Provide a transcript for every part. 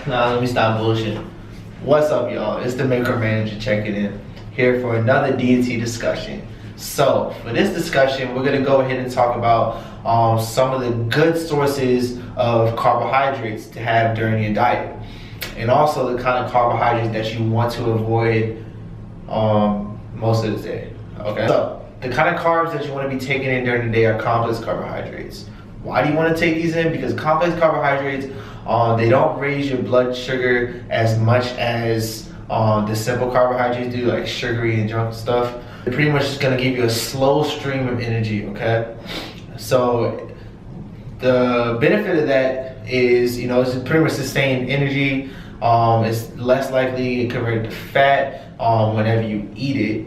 Nah, let me stop bullshit. What's up, y'all? It's the Maker Manager checking in, here for another deity discussion. So, for this discussion, we're gonna go ahead and talk about some of the good sources of carbohydrates to have during your diet, and also the kind of carbohydrates that you want to avoid most of the day. Okay. So, the kind of carbs that you want to be taking in during the day are complex carbohydrates. Why do you want to take these in? Because complex carbohydrates, they don't raise your blood sugar as much as the simple carbohydrates do, like sugary and junk stuff. They're pretty much just going to give you a slow stream of energy, okay? So the benefit of that is, it's pretty much sustained energy. It's less likely to convert to fat whenever you eat it,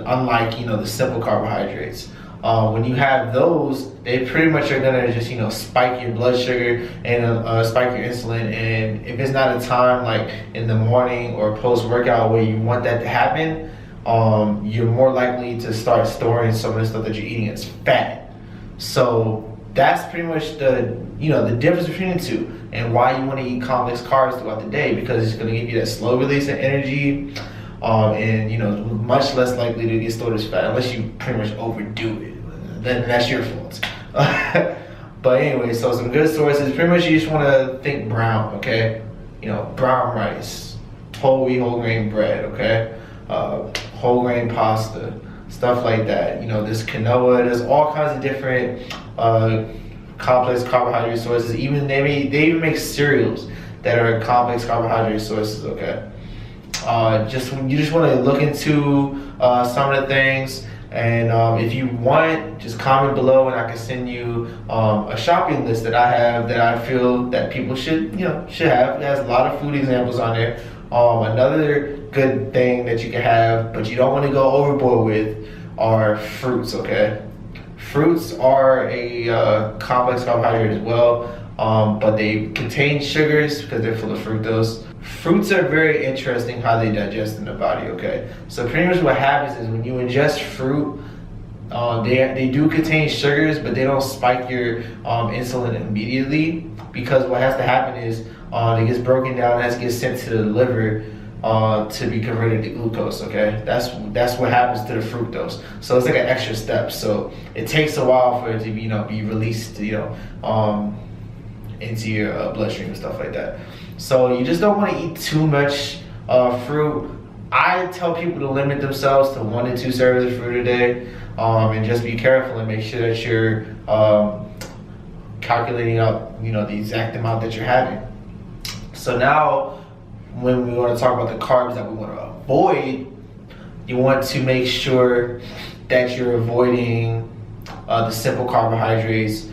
unlike, the simple carbohydrates. When you have those, they pretty much are gonna just spike your blood sugar and spike your insulin. And if it's not a time like in the morning or post workout where you want that to happen, you're more likely to start storing some of the stuff that you're eating as fat. So that's pretty much the the difference between the two, and why you want to eat complex carbs throughout the day, because it's gonna give you that slow release of energy. And much less likely to get stored as fat unless you pretty much overdo it. Then that's your fault. But anyway, so some good sources. Pretty much you just want to think brown, okay? Brown rice, whole wheat, whole grain bread, okay? Whole grain pasta, stuff like that. There's quinoa. There's all kinds of different complex carbohydrate sources. They even make cereals that are complex carbohydrate sources, okay? You just want to look into some of the things, and if you want, just comment below and I can send you a shopping list that I have that I feel that people should have. It has a lot of food examples on there. Another good thing that you can have, but you don't want to go overboard with, are fruits, okay? Fruits are a complex carbohydrate as well, but they contain sugars because they're full of fructose. Fruits are very interesting how they digest in the body, okay? So pretty much what happens is when you ingest fruit, they do contain sugars, but they don't spike your insulin immediately, because what has to happen is it gets broken down, it has to get sent to the liver to be converted to glucose, okay? That's what happens to the fructose. So it's like an extra step. So it takes a while for it to be released, into your bloodstream and stuff like that. So you just don't want to eat too much fruit. I tell people to limit themselves to 1 to 2 servings of fruit a day, and just be careful and make sure that you're calculating out the exact amount that you're having. So now when we want to talk about the carbs that we want to avoid, you want to make sure that you're avoiding the simple carbohydrates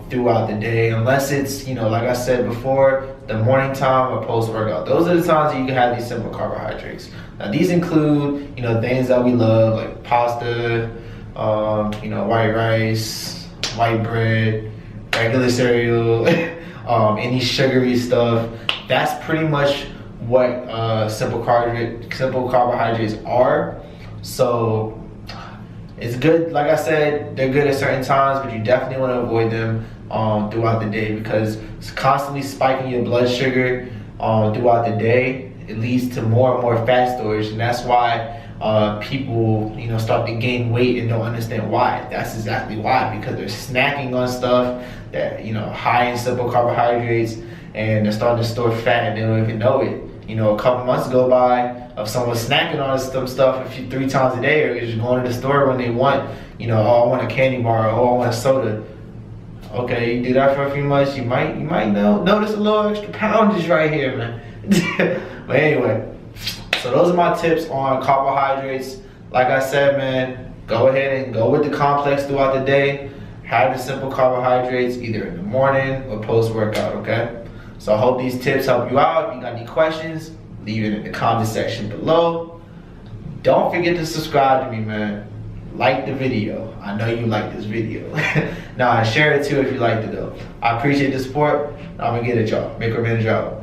throughout the day, unless it's like I said before, the morning time or post workout. Those are the times that you can have these simple carbohydrates. Now these include things that we love, like pasta, white rice, white bread, regular cereal, any sugary stuff. That's pretty much what simple carbohydrates are. So it's good, like I said, they're good at certain times, but you definitely want to avoid them throughout the day, because it's constantly spiking your blood sugar throughout the day. It leads to more and more fat storage, and that's why people start to gain weight and don't understand why. That's exactly why, because they're snacking on stuff that high in simple carbohydrates, and they're starting to store fat and they don't even know it. A couple months go by of someone snacking on some stuff 3 times a day, or just going to the store when they want, oh, I want a candy bar, or oh, I want a soda. Okay, you do that for a few months, you might notice a little extra poundage right here, man. But anyway, so those are my tips on carbohydrates. Like I said, man, go ahead and go with the complex throughout the day. Have the simple carbohydrates either in the morning or post-workout, okay? So I hope these tips help you out. If you got any questions, leave it in the comment section below. Don't forget to subscribe to me, man. Like the video. I know you like this video. Now, share it too if you liked it though. I appreciate the support. I'm gonna get it, y'all. Make or manage out.